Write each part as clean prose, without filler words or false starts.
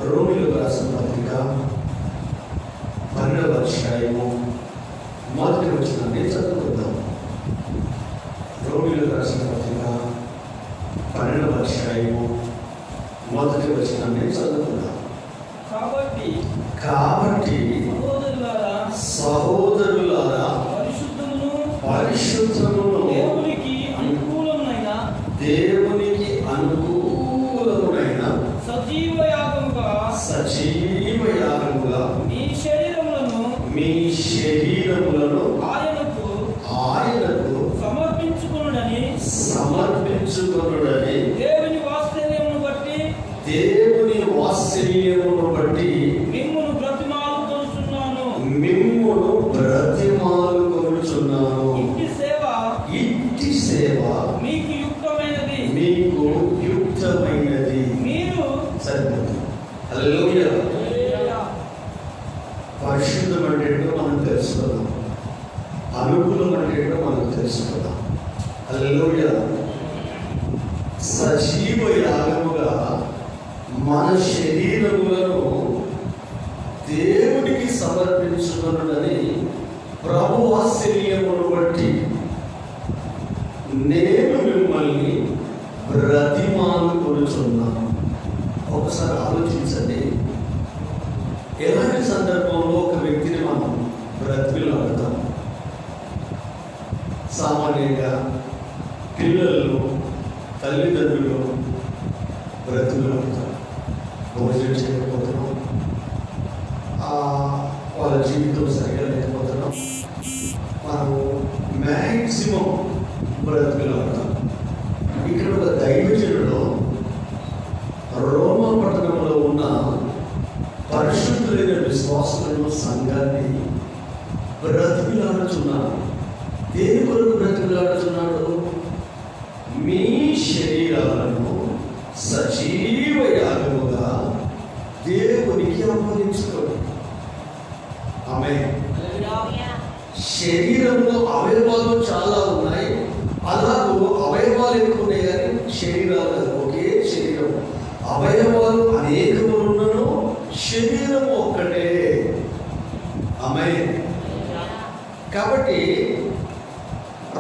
రోమిలకు రాసిన పత్రిక 12వ అధ్యాయము మొదటి వచనాన్ని చదువుకుందాం. రోమిలకు రాసిన పత్రిక 12వ అధ్యాయము మొదటి వచనాన్ని చదువుకుందాం. కాబట్టి సహోదరులారా పరిశుద్ధమును దేవునికి అనుకూలమైన సజీవ యాగముగా మీ శరీరములను ఆయనకు సమర్పించుకొనుడని దేవుని వాత్సల్యమును బట్టి మిమ్మును బ్రతిమాలుకొనుచున్నాను. ఇట్టి సేవ మీకు యుక్తమైనది. మీరు సరిపోతుంది. హల్లెలూయా. పరిశుద్ధం అంటే ఏంటో మనం తెలుసుకుందాం, అనుకూలం అంటే ఏంటో మనం తెలుసుకుందాం. హల్లెలూయా. సజీవ యాగముగా మన శరీరములను దేవునికి సమర్పించుకొనుడని ప్రభు వాత్సల్యమును బట్టి నేను మిమ్మల్ని బ్రతిమాలుకొనుచున్నాను. ఒకసారి ఆలోచించండి, ఎలాంటి సందర్భంలో ఒక వ్యక్తిని మనం బ్రతిమాలుతాం? సామాన్యంగా పిల్లలు తల్లిదండ్రులు బ్రతిమాలుతారు. భోజనం చేయకపోతున్నాం, వాళ్ళ జీవితం సరిగా లేకపోతున్నాం, మనం మ్యాక్సిమం బ్రతిమాలుతాం. ఇక్కడ ఒక దైవజనుడు రోమా పట్టణంలో ఉన్న పరిశుద్ధులైన విశ్వాసులను సంఘాన్ని బ్రతిమాలుచున్నాడు. దేని కొరకు బ్రతిమాలుచున్నాడు? మీ శరీరాలను సజీవ యాగముగా దేవునికి అప్పగించుకోండి. ఆమేన్. శరీరంలో అవయవాలు చాలా ఉన్నాయి, అలాగూ అవయవాలు ఎక్కువ ఉన్నాయి కానీ శరీరాలు ఒకే శరీరం. అవయవాలు అనేకములున్నను శరీరం ఒక్కటే. ఆమేన్. కాబట్టి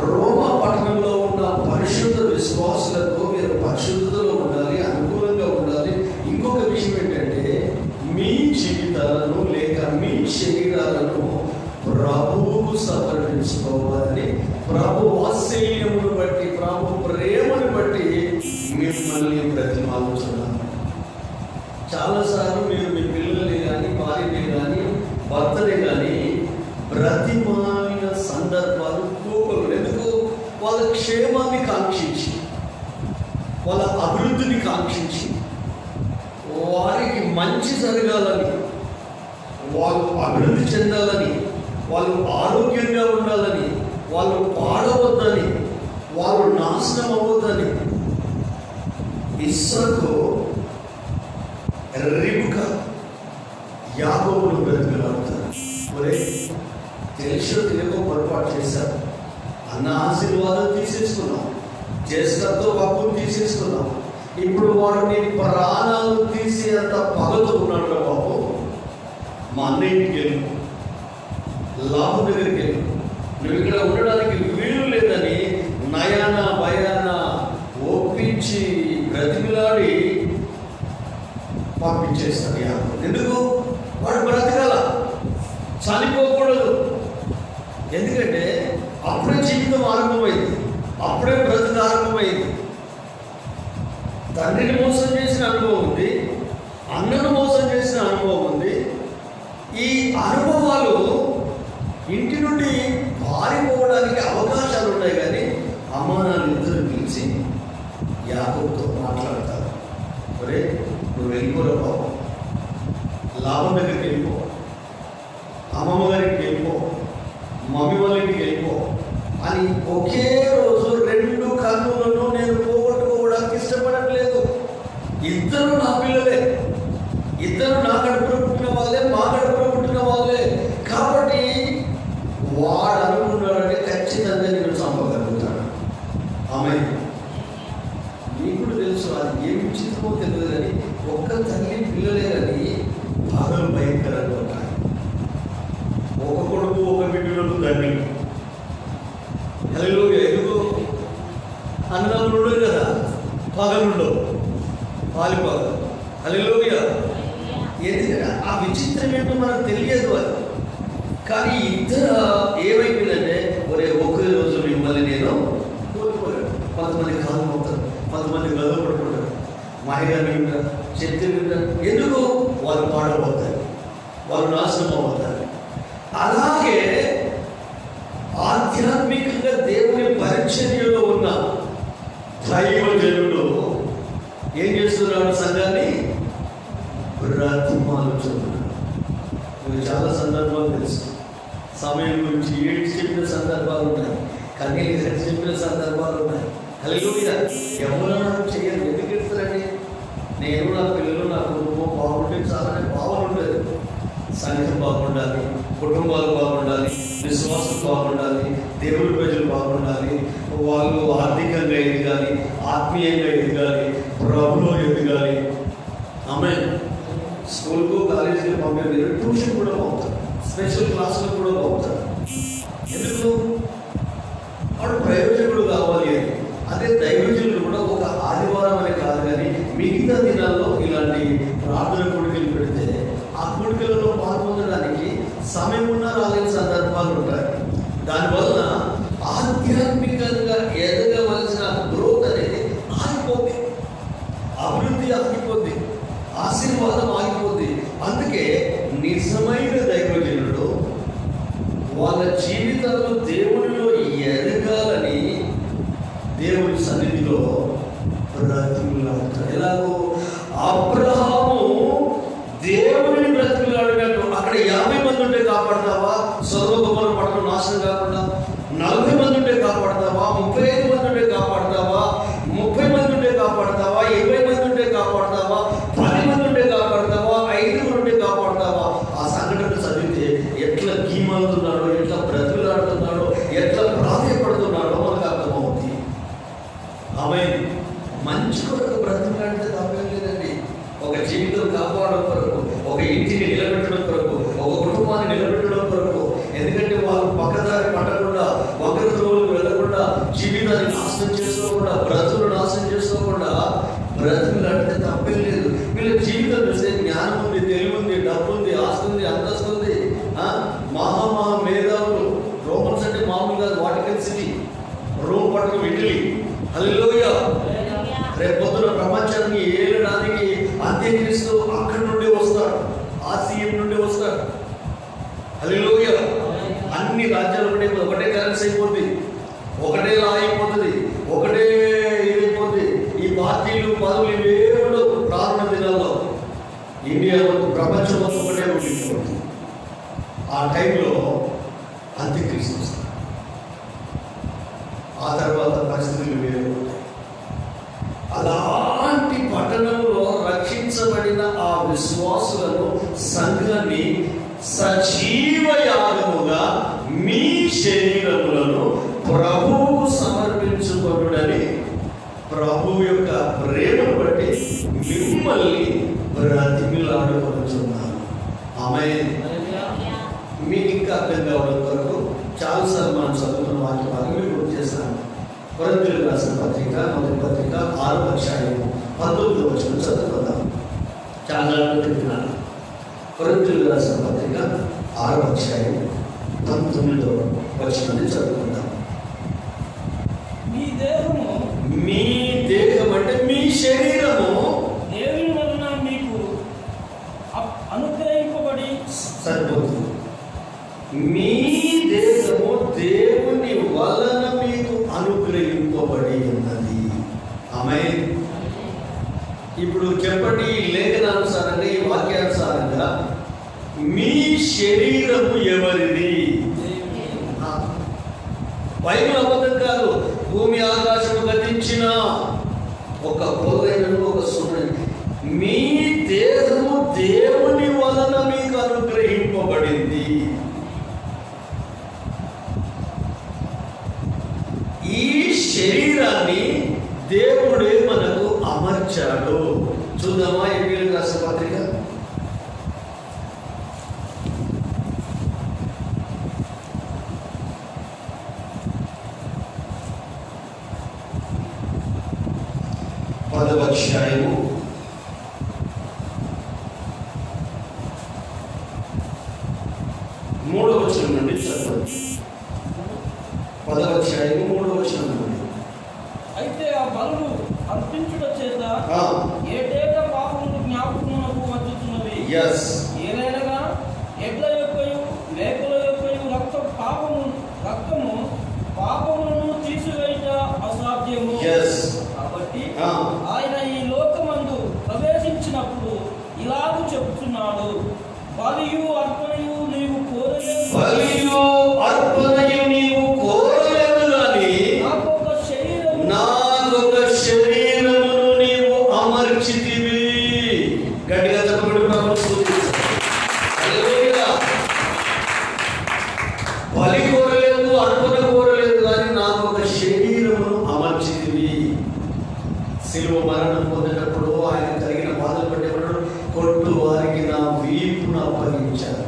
రోమా పట్టణంలో ఉన్న పరిశుద్ధ విశ్వాసులకు మీరు పరిశుద్ధతలో ఉండాలి, అనుకూలంగా ఉండాలి. ఇంకొక విషయం ఏంటంటే, మీ జీవితాలను లేక మీ శరీరాలను ప్రభువుకు సమర్పించుకోవాలని ప్రభు వాత్సల్యమును బట్టి, ప్రభు ప్రేమను బట్టి మిమ్మల్ని బ్రతిమాలుచున్నాను. చాలాసార్లు మీరు మీ పిల్లల్ని కానీ భార్యని కానీ భర్తని కానీ బ్రతిమాలిన సందర్భాలు కోపలు. ఎందుకు? వాళ్ళ క్షేమాన్ని కాంక్షించి, వాళ్ళ అభివృద్ధిని కాంక్షించి, వారికి మంచి జరగాలని, వాళ్ళు అభివృద్ధి చెందాలని, వాళ్ళు ఆరోగ్యంగా ఉండాలని, వాళ్ళు పాడవద్దని, వాళ్ళు నాశనం అవ్వద్దని ఇస్సాకు రిబ్కా యాకోబును బ్రతిమాలుతారు. ఒరే, తెలుసో తెలియకో పొరపాటు చేశారు, అన్న ఆశీర్వాదం తీసేసుకున్నాం, జ్యేష్ఠతో అప్పును తీసేసుకున్నాం, ఇప్పుడు వాడిని ప్రాణాలు తీసేంత పగతో ఉన్నాడు బాబు. మా అన్నయ్యకి వెళ్ళు, లాభ దగ్గరికి వెళ్ళు, నువ్వు ఇక్కడ ఉండడానికి వీలు లేదని నయాన భయాన ఒప్పించి బ్రతిమిలాడి పంపించేస్తాడు యాకోబు. ఎందుకు? వాడు బ్రతకాల, చనిపోకూడదు. ఎందుకంటే అప్పుడే జీవితం ఆరంభమైంది, అప్పుడే బ్రతుకు ఆరంభమైంది. తండ్రిని మోసం చేసిన అనుభవం ఉంది, అన్నను మోసం చేసిన అనుభవం ఉంది. ఈ అనుభవాలు ఇంటి నుండి పారిపోవడానికి అవకాశాలు ఉన్నాయి, కానీ అమ్మానాలు ఇద్దరు పిలిచి యాకోబుతో మాట్లాడతారు. ఒరే, నువ్వు వెళ్ళిపోరా బాబు, లాభం దగ్గరికి వెళ్ళిపో, అమ్మమ్మ గారికి వెళ్ళిపో, మమ్మీ వాళ్ళ ఇంటికి వెళ్ళిపో అని ఒకే రోజు 2 కన్నులను నేను పోగొట్టుకోవడానికి ఇష్టపడట్లేదు. ఇద్దరు నా పిల్లలే, ఇద్దరు నా కడుపులో పుట్టిన వాళ్ళే, మా కడుపులో పుట్టిన వాళ్ళే. కాబట్టి వాడు అనుకున్నాడంటే ఖచ్చితంగా నేను చంపగలుగుతాడు. ఆమె మీకు తెలుసు, అది ఏమి విచిత్రమో తెలియదు కానీ ఒక్క తల్లి పిల్లలే కానీ వాళ్ళు. హల్లెలూయా. ఎందుకంటే ఆ విచిత్రం ఏంటో మనకు తెలియదు అది. కానీ ఇద్దరు ఏమైపోయిందంటే, ఒరే ఒకే రోజు మిమ్మల్ని నేను కోల్పోయాను. కొంతమంది కాలు అవుతారు, కొంతమంది గర్వపడుకుంటారు, మాయగాన్ని వింటారు, శక్తి వింటారు. ఎందుకు? వాళ్ళు పాడబోతారు, వాళ్ళు నాశనం అవుతారు. అలాగే ఆధ్యాత్మికంగా దేవుని పరిచర్యలో ఉన్న దైవజనుడు ఏం చేస్తున్నాడు? సంఘాన్ని బ్రతిమాలుచున్నాడు. మీకు చాలా సందర్భాలు తెలుసు. సమయం గురించి ఏడ్చి చెప్పిన సందర్భాలు ఉన్నాయి, కన్నీళ్ళు కట్టి చెప్పిన సందర్భాలు ఉన్నాయి. హల్లెలూయా. ఎవరు చేయరు, ఎందుకు ఎడుతారండి? నేను, నా పిల్లలు, నా కుటుంబం బాగుంటే చాలానే భావన ఉండదు. సంఘం బాగుండాలి, కుటుంబాలు బాగుండాలి, విశ్వాసం బాగుండాలి, దేవుడి ప్రజలు బాగుండాలి, వాళ్ళు ఆర్థికంగా ఎదగాలి, ఆత్మీయంగా ఎదగాలి, ప్రభులో ఎదగాలి. ఆమేన్. స్కూల్కు కాలేజీకి పంపే ట్యూషన్ కూడా పంపుతారు, స్పెషల్ క్లాసులు కూడా పంపుతారు. ఎందుకు? వాడు ప్రయోజకుడు కావాలి అని. అదే దైవజనులు కూడా ఒక ఆదివారం అనే కాదు, కానీ మిగతా దినాల్లో ఇలాంటి ప్రార్థన కోరికలు పెడితే ఆ కోరికలలో పాల్పొందడానికి సమయం ఉన్న రాలేని సందర్భాలు ఉంటాయి. దానివల్ల ఆధ్యాత్మికంగా ఎదగవలసిన గ్రోత్ అనేది ఆగిపోద్ది, అభివృద్ధి ఆగిపోద్ది, ఆశీర్వాదం ఆగిపోద్ది. అందుకే నిజమైన దైవజనుడు వాళ్ళ జీవితాల్లో దేవునిలో ఎదగాలని దేవుని సన్నిధిలో బ్రతిమలాడుతారు. ఎలాగో అబ్రహాము దేవుని బ్రతిమలాడినట్టు అక్కడ 50 మంది ఉంటే కాపాడతావా? సొదొమ పట్టణం నాశనం కాకుండా 40 మంది ఉంటే కాపాడతావా? 35 మంది ఉంటే కాపాడతావా? 30 మంది ఉంటే కాపాడతావా? 20 మంది ఉంటే కాపాడతావా? 10 మంది ఉంటే కాపాడతావా? 5 ఉంటే కాపాడతావా? ఆ సంఘటన చదివితే ఎట్లా గీమాలుతున్నాడో, ఎట్లా బ్రతిమలాడుతున్నాడో, ఎట్లా ప్రాధాన్యపడుతున్నాడో మనకు అర్థమవుతుంది. ఆమె మంచి కొరకు బ్రతిమలాడితే తప్పేం లేదండి. ఒక జీవితం కాపాడడం కొరకు, ఒక ఇంటిని నిలబెట్టడం కొరకు, ఒక కుటుంబాన్ని నిలబెట్టడం కొరకు. ఎందుకంటే వాళ్ళు పక్కదారి పట్టకుండా, ఒకరి త్రోవలకు వెళ్ళకుండా, జీవితాన్ని నాశనం చేసుకోకుండా, బ్రతులు నాశనం చేసుకోకుండా బ్రతిమలాడితే తప్పేం లేదు. వీళ్ళ జీవితం చూస్తే జ్ఞానం ఉంది, తెలివి ఉంది, డబ్బు ఉంది, ఆస్తి ఉంది, అంతస్తు ఉంది, మహా మేధావులు. రోమన్స్ అంటే మామూలుగా వాటికన్ సిటీ, రోమ్ పట్టణం, ఇటలీ. హల్లెలూయా. రేపు పొద్దున ప్రపంచాన్ని ఏలడానికి అంత్యక్రీస్తు అక్కడి నుండి వస్తాడు, ఆసియా నుండి వస్తాడు. హల్లెలూయా. అన్ని రాజ్యాలు ఒకటే కరెన్సీ అయిపోతుంది, ఒకటే లా అయిపోతుంది, ఒకటే ఇదైపోతుంది. ఈ పార్టీలు పదవులు ఇవే ఉండవు. ప్రారంభ దినాల్లో ఇండియా ప్రపంచం మొత్తం ఒకటే ఉండిపోతుంది. ఆ టైంలో అంత్యక్రీస్తు వస్తాడు. ఆ తర్వాత పరిస్థితులు వేరే ఉంటాయి. అలాంటి పట్టణంలో రక్షించబడిన ఆ విశ్వాసులను, సంఘాన్ని సజీవ యాగముగా మీ శరీరములను ప్రభువుకు సమర్పించుకొనుడని ప్రభు యొక్క ప్రేమను బట్టి మిమ్మల్ని బ్రతిమిలాడుకొనుచున్నాను. ఆమేన్. మీకు ఇంకా అర్థం కావడం కొరకు చాలాసార్లు మనం చదువుతున్న వాటి భాగం మీరు గుర్తు చేస్తాను. కొరింథీయులకు రాసిన పత్రిక, మొదటి పత్రిక 6వ అధ్యాయము 19వ వచనం చదువుకుందాం. చాలా చెప్తున్నాను. కొరింథీయులకు రాసిన పత్రిక 6వ అధ్యాయం 19వ వచనాన్ని చదువుకుందాం. మీ దేహం అంటే మీ శరీరము దేవుని వలన మీకు అనుగ్రహింపబడి సరిపోతుంది. మీ దేహము దేవుని వలన మీకు అనుగ్రహింపబడి ఉన్నది. ఆమేన్. ఇప్పుడు చెప్పండి, ఈ లేఖనానుసారంగా, ఈ వాక్యానుసారంగా మీ శరీరము ఎవరిది? బైబిల్ అబద్ధం కాదు. భూమి ఆకాశము గతించిన ఒక పొలైనను ఒక సున్నని మీ దేహము దేవుని వలన మీకు అనుగ్రహింపబడింది. ఈ శరీరాన్ని దేవుడే మనకు అమర్చాడు. చూద్దామా ఎఫెసీయులకు రాసిన పత్రిక 10వ అధ్యాయము 3వ వచనం నుండి చదవండి. 10వ అధ్యాయం 3వ వచనం నుండి. అయితే ఆ బలులు అర్పించుట చేత ఏటేట పాపములు జ్ఞాపకమునకు వచ్చుచున్నవి. ఏలైనగా ఎడ్ల యొక్కయు మేకల యొక్కయు రక్తము పాపములను తీసివేయుట అసాధ్యము. కాబట్టి ఆయన ఈ లోకమందు ప్రవేశించినప్పుడు ఇలాగూ చెప్తున్నాడు, బలియు అర్పణయు నీవు కోరలేదు గాని నాకొక శరీరమును నీవు అమర్చితివి. గట్టిగా చెప్పబడి బలి కోరలేదు, అర్పణ కోరలేదు, కానీ నాకు ఒక శరీరమును అమర్చితివి. శిలువ మరణం పొందేటప్పుడు ఆయన కలిగిన బాధలు పడేటప్పుడు కొట్టు వారికి నా వీపును అప్పగించాను.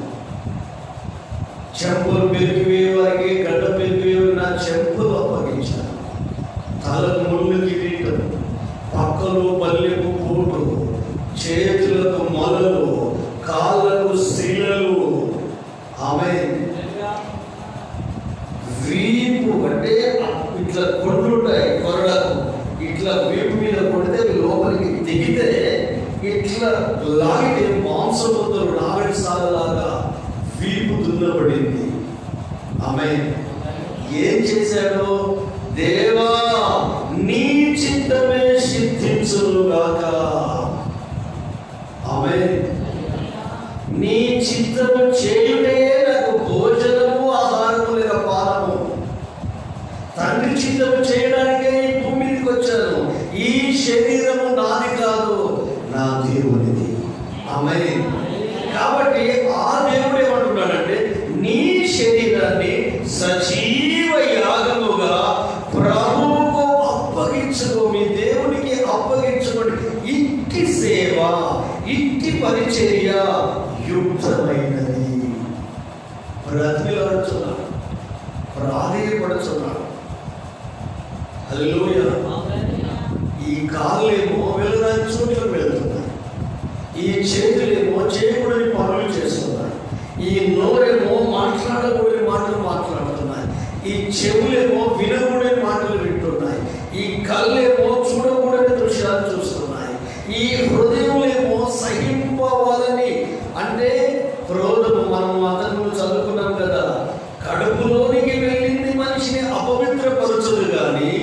చెంపలు పెరిగివే వారికి గడ్డ పెరిగివే నా చెంపలు అప్పగించాను. తలకు ముళ్ళు కిరీటం, పక్కలు పల్లెకు పోటు, చేతులకు మొలలు, కాళ్ళకు శిలలు. ఆమె వీపు అంటే ఇట్లా కొట్లుంటాయి, కొరడకు ఇట్లా వీపు మీద కొడితే లోపలికి దిగితే ఇట్లా లాగితే మాంసముద్దలు నాగడి సాగలాగా వీపు దున్నబడింది. ఆమె ఏం చేశాడు? దేవా నీ చిత్తమే సిద్ధించుగాక. ఆమె నీ చిత్తము చేయుటే నాకు భోజనము, ఆహారము లేక పానము. తండ్రి చిత్తము చేయడానికే ఈ భూమి మీదకి వచ్చాను. ఈ శరీరము నాది కాదు, నా దేవునిది. ఆమె కాబట్టి ఆ దేవుడు ఏమంటున్నాడంటే, నీ శరీరాన్ని సజీవ యాగముగా ప్రభువుకు అప్పగించుకో, మీ దేవునికి అప్పగించుకోండి. ఇట్టి సేవ, ఇట్టి పరిచర్య యుక్తమైనది. బ్రతిలాడుతున్నాడు, ప్రాధేయపడుతున్నాడు. హల్లెలూయా. ఈ కాళ్ళేమో వెళ్ళడానికి చోట్లకు వెళ్తున్నాయి, ఈ చేతులేమో చేయకూడని పనులు చేస్తున్నాయి, ఈ నోరేమో మాట్లాడకూడని మాటలు మాట్లాడుతున్నాయి, ఈ చెవులేమో వినకూడని మాటలు వింటున్నాయి, ఈ కళ్ళేమో చూడకూడని దృశ్యాలు చూస్తున్నాయి, ఈ హృదయములేమో సహింపవాలని అంటే క్రోధము. మనం అతను చదువుకున్నాం కదా, కడుపులోనికి వెళ్ళింది మనిషిని అపవిత్రపరచదు, కానీ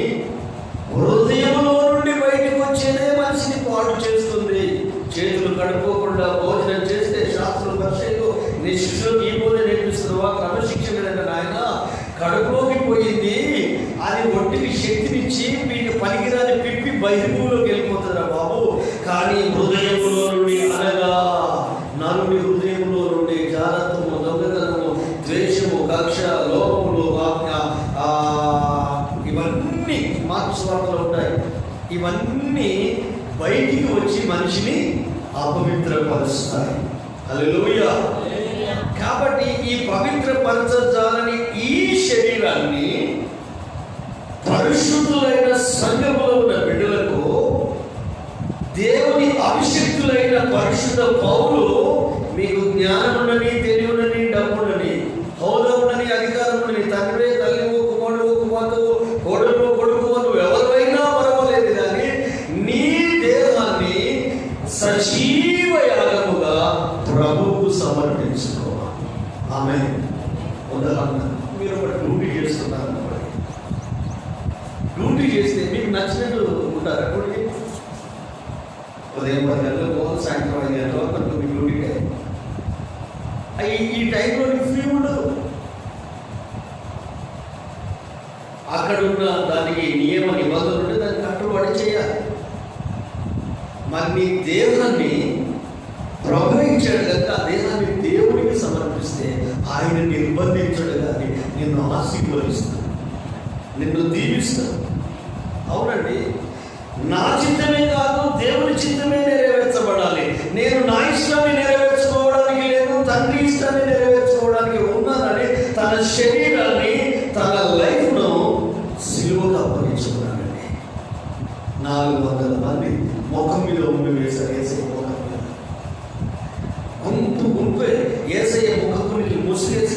హృదయంలో నుండి బయటకు వచ్చేదే మనిషిని పాడు చేస్తుంది. చేతులు కడుక్కోకుండా భోజనం చేస్తే శాస్త్రుల పరిచయంలో నీ శిష్యులకు ఈ భోజనం నేర్పిస్తున్నావా? క్రమశిక్షణ ఆయన కడుపులోకి పోయింది, అది ఒంటికి శక్తినిచ్చి మీకు పనికిరాని పిప్పి బహిర్భూమిలోకి వెళ్ళిపోతుందా బాబు. కానీ హృదయంలో నుండి అనగా నలుడి హృదయంలో నుండి జాగ్రత్తము, దొంగతనము, ద్వేషము, కక్ష, లోపములు, ఇవన్నీ మార్క్స్వార్తలో ఉంటాయి. ఇవన్నీ బయటికి వచ్చి మనిషిని అపవిత్రపరుస్తాయి. హల్లెలూయా. కాబట్టి ఈ పవిత్రపరచాలని ఈ శరీరాన్ని పరిశుద్ధులైన సంఘములో ఉన్న బిడ్డలకు, దేవుని అభిషిక్తులైన పరిశుద్ధ పౌలు, మీకు జ్ఞానం ఉండని, తెలివి ఉండని, డబ్బు ఉండని, హోదా ఉండని, అధికారం ఉండని, తండ్రి తల్లివో, కుమారుడు కుమార్తెవో, కోడలు కొడుకు, నువ్వు ఎవరైనా పర్వాలేదు, కానీ నీ దేహాన్ని సజీవ యాగముగా ప్రభువుకు సమర్పించుకోవాలి. ఆమె ఉదాహరణ, మీరు ఒక డ్యూటీ చేస్తున్నారు అనుకోండి. డ్యూటీ చేస్తే మీకు నచ్చినట్టు ఉంటారు. అప్పటికి ఉదయం 10 గంటలకు పోవాలి, సాయంత్రం 5 గంటల వరకు మీకు డ్యూటీకి ఈ టైంలో నీకు ఫ్రీ ఉండదు. అక్కడున్న దానికి నియమ నిబంధనలు ఉంటే దాన్ని కట్టుబడి చేయాలి. మరి నీ దేహాన్ని ప్రవహించాడు కనుక ఆ దేహాన్ని దేవుడికి సమర్పిస్తే ఆయన నిర్బంధించడు, కానీ నిన్ను ఆశీర్వదిస్తాడు, నిన్ను దీవిస్తాడు. అవునండి, నా చిత్తమే కాదు, దేవుని చిత్తమే నెరవేర్చబడాలి. నేను నా ఇష్టాన్ని నెరవేర్చుకోవడానికి లేదు, తండ్రి ఇష్టాన్ని నెరవేర్చుకోవడానికి ఉన్నానని తన శరీరాన్ని, తన లైఫ్ను సిలువకు అప్పగించుకున్నాడండి. 400 మంది ముఖం మీద ఉండి వేశారు. ఏసయ్య ముఖం మీద గుంపు ఏసయ్య ముఖం ముసిగేసి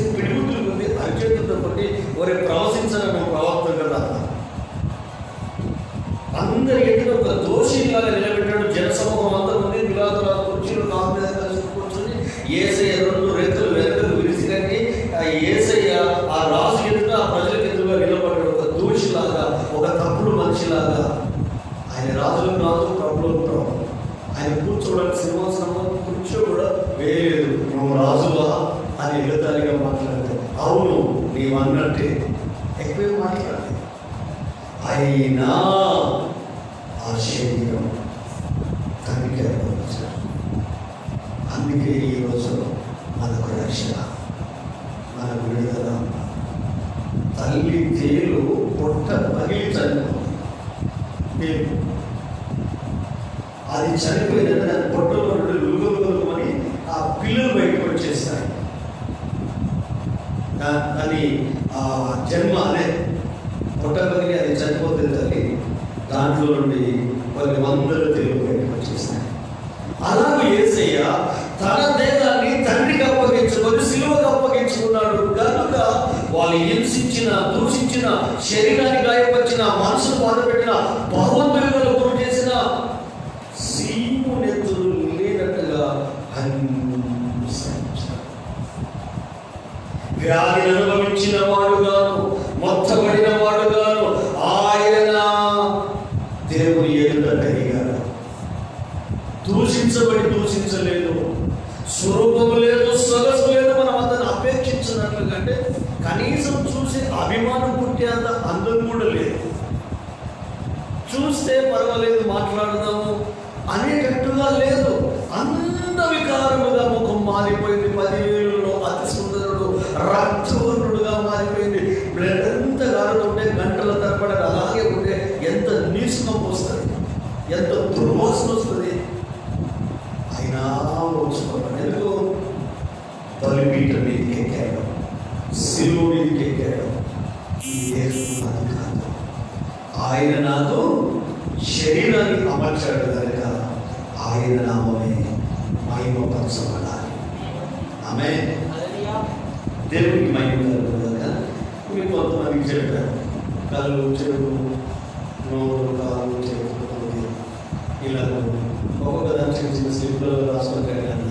యేసయ్య ఆ రాజు ఎదుట ఆ ప్రజలకు ఎదురుగా నిలబడ్డాడు. ఒక దోషిలాగా, ఒక తప్పుడు మనిషిలాగా. ఆయన రాజులకు రాజు, ప్రభులకు ప్రభు. ఆయన కూర్చోవడానికి సింహాసనంలో కూర్చో కూడా వేయలేదు. నువ్వు రాజువా అని ఎగతాళిగా మాట్లాడితే, అవును నీవు అన్నట్టే, ఎక్కువ మాట్లాడాలి. అయినా ఆ శరీరం తండ్రికి అనుభవించాడు. అందుకే ఈరోజు మనకు రక్షణ, మనకు విడుదల. తల్లి తేలు పొట్ట పగిలి చనిపోయింది. అది చనిపోయిందంటే దాని పొట్టలో రెండు లుగులుగులుమని ఆ పిల్లలు బయటకు వచ్చేస్తాయి. దాని ఆ జన్మ అదే పొట్ట పగిలి అది చనిపోతుంది తల్లి. దాంట్లో నుండి కొన్ని వందల తేలు బయటకు వచ్చేస్తాయి. అలాగే యేసయ్య తన దేహాన్ని తండ్రికి అప్పగించుకొని సిలువకు అప్పగించుకున్నాడు. కనుక వాళ్ళు హింసించిన, దూషించిన, శరీరాన్ని గాయపరిచిన, మనసును బాధపెట్టిన, భగవంతుడిలో గురి చేసిన సీమునెత్తులు లేనట్టుగా వ్యాధిని అనుభవించిన వాడుగాను, మొత్తబడిన వాడుగాను ఆయన దేవుని ఎదుట పెరిగాడు. దూషించలేదు, స్వరూపము లేదు, సొగసు లేదు. మనం అతను అపేక్షించినట్లు కంటే కనీసం చూసి అభిమానం పుట్టేంత అందం కూడా లేదు. చూస్తే పర్వాలేదు, మాట్లాడదాము అనేటట్టుగా లేదు. అంత వికారముగా ముఖం మారిపోయింది. 10,000లో అతి సుందరుడు రక్తవర్ణుడుగా మారిపోయింది. బ్లడ్ ఎంత గారుతుంటే గంటల తరబడి అలాగే ఉంటే ఎంత నీసుకం వస్తుంది, ఎంత దుర్వాసన వస్తుంది. అయినా వచ్చుకోవడం ఎందుకు? బలిపీఠం మీదకి ఎక్కాడు, సిలువ మీదకి ఎక్కాడు. ఈ దేశం అది కాదు. ఆయన నాకు శరీరాన్ని అమర్చాడు కనుక ఆయన నామమే మహిమపరచబడాలి. ఆమేన్. దేవునికి మహిమ కలుగుగాక. మీరు కొంతమందికి చెప్పారు, కళ్ళు, చెడు, నోరు, కాలు, చేతులు ఇలా ఒక్కొక్క దాని చిన్న చిన్న స్లిప్లలో రాసుకుంటాడు.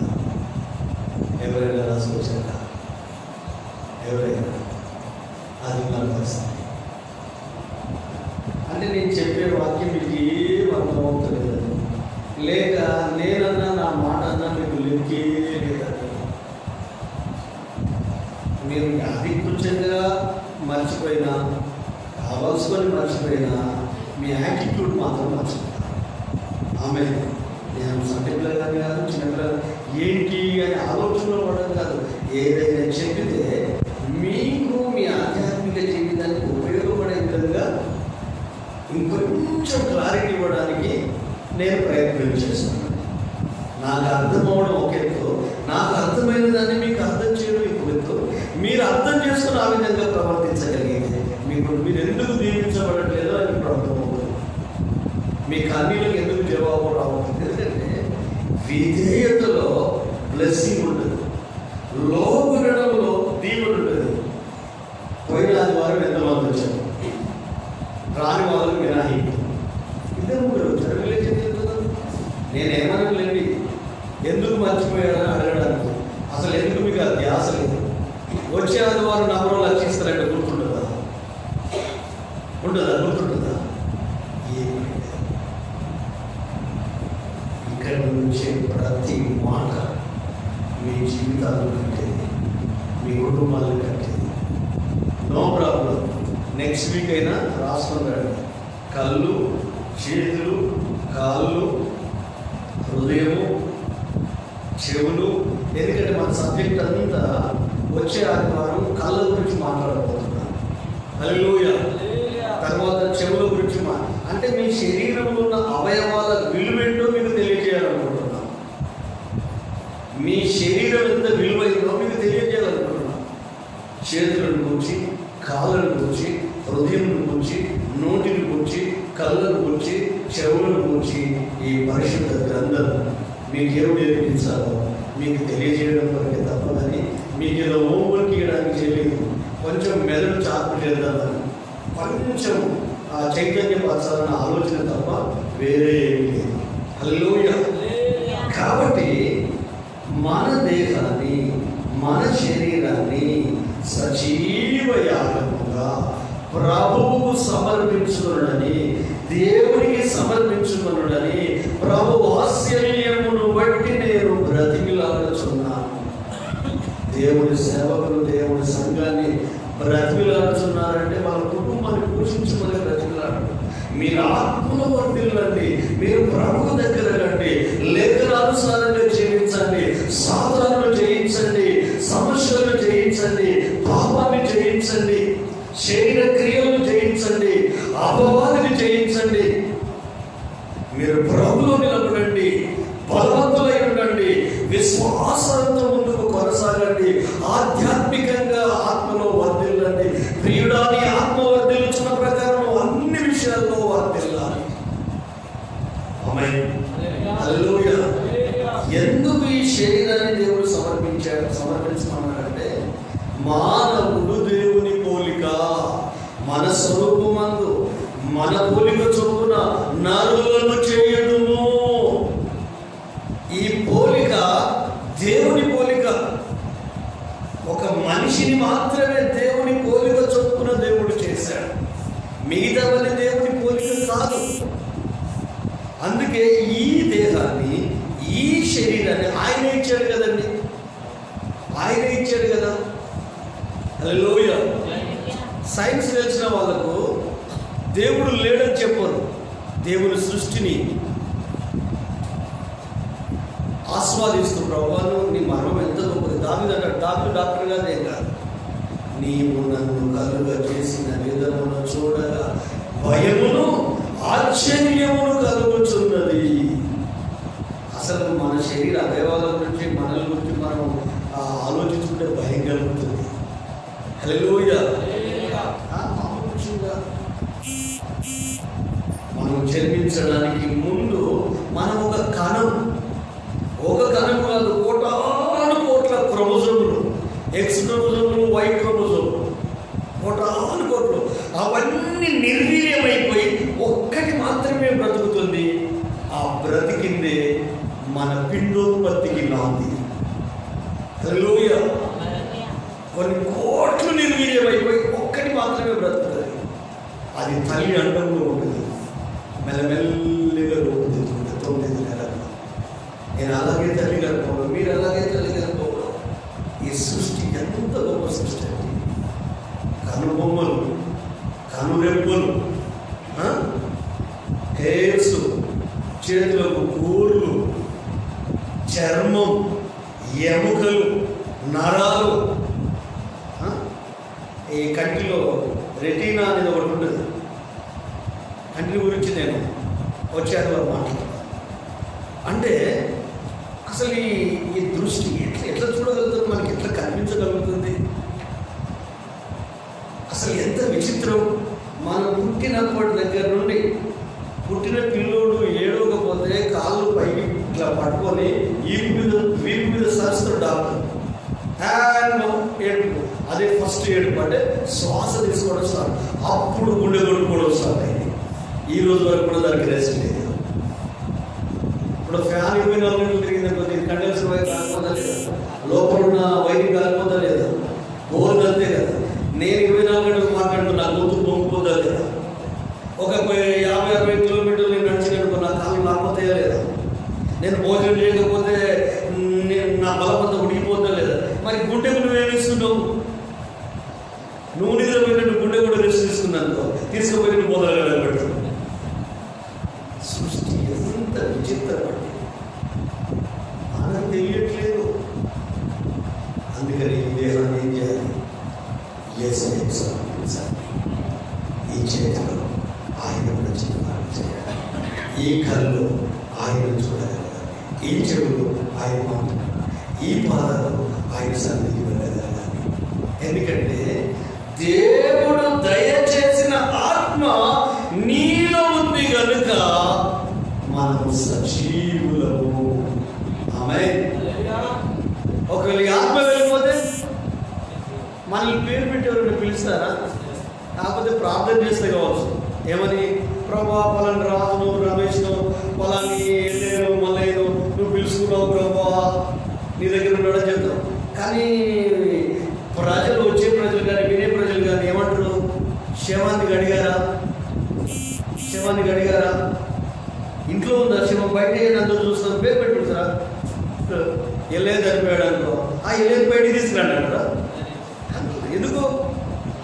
ఎవరైనా రాసుకొచ్చారా? ఎవరైనా? అది మన పరిస్థితి. అంటే నేను చెప్పే వాక్యం మీకు ఏం అర్థమవుతలేదు, లేక నేనన్నా నా మాట అన్నా మీకు లెక్కే లేదండి. మీరు అధికృతంగా మర్చిపోయినా, కావాల్సుకొని మర్చిపోయినా, మీ యాటిట్యూడ్ మాత్రం మర్చిపోయినా. ఆమె నేను సంటిపిల్లగానే కాదు, చిన్నపిల్లలు ఏంటి అని ఆలోచనలో పడడం కాదు. ఏదైనా చెప్పితే మీకు మీ ఆధ్యాత్మిక జీవితానికి ఉపయోగపడే విధంగా ఇంకొంచెం క్లారిటీ ఇవ్వడానికి నేను ప్రయత్నం చేస్తున్నాను. నాకు అర్థం అవడం ఒక ఎత్తు, నాకు అర్థమైన దాన్ని మీకు అర్థం చేయడం ఇంకొక ఎత్తు. మీరు అర్థం చేసుకుని ఆ విధంగా ప్రవర్తించగలిగితే మీరు ఎందుకు దీవించబడట్లేదో అని ఇప్పుడు అర్థమవుతుంది. మీ కన్నీళ్ళకి ఎందుకు జవాబు రావట్లేదు? ఎందుకంటే విధేయతలో బ్లెస్సింగ్ ఉండదు, లోబడడంలో దీవుడు ఉండదు. పోయిన ఆదివారం ఎంతమంది వచ్చారు? రాని వాళ్ళు వినాయకుడు ఇద్దరు ముగ్గురు జరగలేదు. నేనేమనలేండి, ఎందుకు మర్చిపోయాడని అడగడానికి. అసలు ఎందుకు మీకు ఆ ధ్యాస లేదు. వచ్చే ఆదివారం నమ్మరం లక్షిస్తారంటే గుర్తుంటుందా? ఉంటుందా? గుర్తుంటుందా? ఏమి ఇక్కడ నుంచి ప్రతి మాట మీ జీవితాలు కట్టేది, మీ కుటుంబాలను కట్టేది. No problem. నెక్స్ట్ వీక్ అయినా రాసుకున్నాడు. కళ్ళు, చేతులు, కాళ్ళు, హృదయము, చెవులు. ఎందుకంటే మన సబ్జెక్ట్ అంతా వచ్చే ఆదివారం కళ్ళ గురించి మాట్లాడబోతున్నాను. హల్లెలూయా. తర్వాత చెవుల గురించి అంటే మీ శరీరంలో ఉన్న అవయవాల విలువేంటో మీకు తెలియజేయాలనుకుంటున్నాను. మీ శరీరం ఎంత విలువైందో మీకు తెలియజేయాలనుకుంటున్నాను. చేతులను గురించి, కాళ్ళను గురించి, హృదయం గురించి, నోటిని గురించి, కళ్ళను గురించి, చెవులను గురించి ఈ పరిశుద్ధ గ్రంథం మీకు ఏమి నేర్పించాలో మీకు తెలియజేయడం వరకే తప్పదని మీకు ఏదో హోంవర్క్ ఇవ్వడానికి చేయలేదు. కొంచెం మెదడు చార్పు చేద్దామని, కొంచెం చైతన్యపరచాలన్న ఆలోచన తప్ప వేరే ఏమీ లేదు. హల్లెలూయా. కాబట్టి మన దేహాన్ని, మన శరీరాన్ని సజీవ యాగముగా ప్రభువుకు సమర్పించుకొనుడని, దేవునికి సమర్పించుకొనుడని ప్రభు వాత్సల్యమును బట్టి నేను బ్రతిమిలాడుచున్నాను. దేవుడి సేవకులు దేవుడి సంఘాన్ని బ్రతిమిలాడుతున్నారంటే వాళ్ళ కుటుంబాన్ని పోషించమని బ్రతిమిలాడు. మీరు ఆత్మలో వర్ధిల్లండి, మీరు ప్రభువు దగ్గర రండి, లేఖనానుసారంగా జీవించండి, సాధనలు జయించండి, సమస్యలను జయించండి, పాపాన్ని జయించండి, శరీర క్రియలను జయించండి, అపవాదిని జయించండి. మీరు ప్రభువులో నిలబడండి, బలవంతులై ఉండండి, విశ్వాసంతో ముందుకు కొనసాగండి, ఆధ్యాత్మికంగా ఆత్మలో వర్ధిల్లండి. ప్రియుడాని ఆత్మ వర్ధిల్లుచున్న ప్రకారం అన్ని విషయాల్లో వర్ధిల్లాలి. ఆమేన్. హల్లెలూయా. ఎందుకు ఈ శరీరాన్ని దేవుడు సమర్పించమన్నాడంటే మానవుడు దేవుని పోలిక, మన స్వరూపమందు మన పోలిక చొప్పున నరులను చేయడుము. ఈ పోలిక దేవుని పోలిక. ఒక మనిషిని మాత్రమే దేవుని పోలిక చొప్పున దేవుడు చేశాడు, మిగతావన్నీ దేవుని పోలిక కాదు. అందుకే ఈ దేహాన్ని, ఈ శరీరాన్ని ఆయన ఇచ్చాడు కదండి, ఆయన ఇచ్చాడు కదా. హల్లెలూయా. సైన్స్ తెలిసిన వాళ్ళకు దేవుడు లేడని చెప్పరు. దేవుని సృష్టిని ఆస్వాదిస్తూ ప్రభువాను నీ మరణం ఎంత గొప్పది. దావిదు డాక్టర్ గారు ఏం కాదు, నీవు నన్ను కలుగా చేసిన విధమును చూడగా భయమును ఆశ్చర్యమును కలుగుచున్నది. అసలు మన శరీర అవయవాల గురించి, మనల గురించి మనం ఆలోచించుకుంటే భయం కలుగుతుంది. హల్లెలూయా. మనం జన్మించడానికి ముందు మనం ఒక కణం కాదు, కోటాను కోట్ల క్రోమోజోములు, ఎక్స్ క్రోమోజోములు, వై క్రోమోజోములు, కోటాను కోట్లు, అవన్నీ నిర్వీర్యమైపోయి ఒక్కటి మాత్రమే బ్రతుకుతుంది. ఆ బ్రతికిందే మన పిండోత్పత్తికి నాంది. హల్లెలూయా. కొన్ని కోట్లు నిర్వీర్యమైపోయి ఒక్కటి మాత్రమే బ్రతుకుతుంది. అది తల్లి అండంలో ఉంటుంది, మెల్లమెల్లిగా రూపుదిద్దుకుంటుంది 9 నెలలు. నేను అలాగే తల్లి గర్భంలో, మీరు అలాగే తల్లి గర్భంలో. ఈ సృష్టి ఎంత గొప్ప సృష్టి అండి. కనుబొమ్మలు, కనురెప్పలు, హెయిర్స్, చేతులకు గోర్లు, చర్మం, ఎముకలు, నరాలు, ఈ కంటిలో రెటీనా అనేది ఒకటి ఉంటుంది. కంటి గురించి నేను వచ్చాను మాట్లాడతాను. అంటే అసలు ఈ దృష్టి ఎట్లా చూడగలుగుతుంది, మనకి ఎట్లా కనిపించగలుగుతుంది? అసలు ఎంత విచిత్రం. మనం పుట్టినప్పటి దగ్గర నుండి పుట్టిన పిల్లోడు ఏడవకపోతే కాళ్ళు పైకి ఇట్లా పట్టుకొని వీపు మీద సరుస్తాడు డాక్టర్. ఏడుపు, అదే ఫస్ట్ ఏడుపు. అంటే శ్వాస తీసుకోవడం స్టార్ట్, అప్పుడు గుండె కొట్టుకోవడం స్టార్ట్ అయింది. ఈ రోజు వరకు కూడా దానికి రెస్ట్ లేదు. ఇప్పుడు ఫ్యాన్ 24 గంటలు తిరిగిన కొద్ది కండెన్సర్ వైపు కాలిపోతా లేదా, లోపల ఉన్న వైద్యం కాలిపోతా లేదా, బోర్డు అంతే కదా. నేను 24 గంటలు మాట్లాడుతున్నా, గొంతు పొంగిపోతా లేదా, ఒక 50-60 కిలోమీటర్లు నేను నడిచినట్టు నా కాళ్ళు లాకపోతాయా లేదా, నేను భోజనం చేయకపోతే నా బలమంతా ఉడికిపోతా లేదా. మరి గుండెకు నువ్వేమి ఇస్తున్నావు? నువ్వు నిద్రపోయినట్టు గుండె కూడా రెస్ట్ తీసుకున్నాను, తీసుకుపోయి మొదలు. సృష్టి ఎంత విచిత్రపడి మనకు తెలియట్లేదు. అందుకని ఈ దేహాన్ని ఏం చేయాలి? యేసుని సమర్పించాలి. ఈ చేతిలో ఆయన చిన్నవాడు చేయాలి, ఈ కళ్ళు ఆయన చూడగలగాలి, ఈ చెవులు ఆయన మాట్లాడాలి, ఈ పాదాలు ఆయన సన్నిధి వెళ్ళగలగాలి. ఎందుకంటే దేవుడు దయచేసిన ఆత్మ నీలో ఉంది కనుక మనం సజీవులము. ఆమేన్. ఒకవేళ ఆత్మ వెళ్ళిపోతే మనల్ని పేరు పెట్టి ఎవరైనా పిలుస్తారా? కాకపోతే ప్రార్థన చేస్తే కావచ్చు. ఏమని? ప్రభా పలాని రాజును, రమేష్ను, పలాని ఏదో మళ్ళీ నువ్వు పిలుచుకున్నావు ప్రభా, నీ దగ్గర ఉన్నాడని చెప్తావు. కానీ ప్రజలు వచ్చే శవాన్ని గడిగారా? శవాన్ని గడిగారా? ఇంట్లో ఉందా శవం? బయట అందరూ చూస్తాం, పేరు పెట్టుకుంటారా? ఎల్లే చనిపోయాడు అనుకో, ఎల్లేది బయటికి తీసుకురాడు అంటారా? ఎందుకు?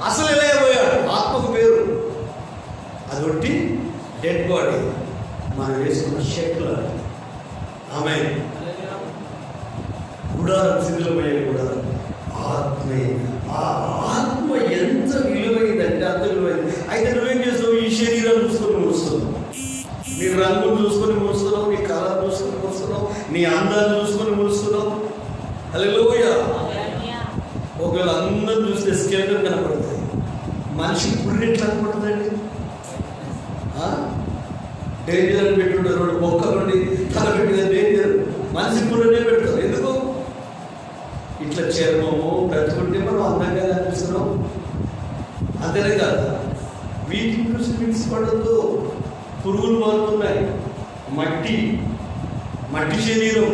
అసలు ఎలా పోయాడు? ఆత్మకు పేరు. అదొట్టి డెడ్ బాడీ మనం వేసుకున్న షెట్లు. ఆమె గుడారం శిథిలమయ్యే గుడారం ఆత్మే. ఆ ఆత్మ ఎంత విలువైందంటే అంత విలువైంది. అయితే నువ్వేం చేస్తావు? ఈ శరీరాన్ని చూసుకొని ముడుస్తున్నావు, నీ రంగును చూసుకొని ముడుస్తున్నావు, నీ కలర్ చూసుకొని ముడుస్తున్నావు, నీ అందాన్ని చూసుకొని ముడుస్తున్నావు. హల్లెలూయా. ఒకవేళ అందరూ చూస్తే స్కెల్టన్ కనపడుతుంది, మనిషి పుర్రె ఎట్లా కనపడుతుందండి? డేంజర్ అని పెట్టుంటారు, రెండు మొక్కల నుండి తల పెట్టిన డేంజర్. మనిషి పుర్రెనే పెడతారు. ఎందుకు? ఇట్లా చర్మము బ్రతుకుంటే మనం అందంగా కనిపిస్తున్నాం, అంతేనే కాదు. వీటిని చూసి మించిపడద్దు. పురుగులు మారుతున్నాయి, మట్టి శరీరం,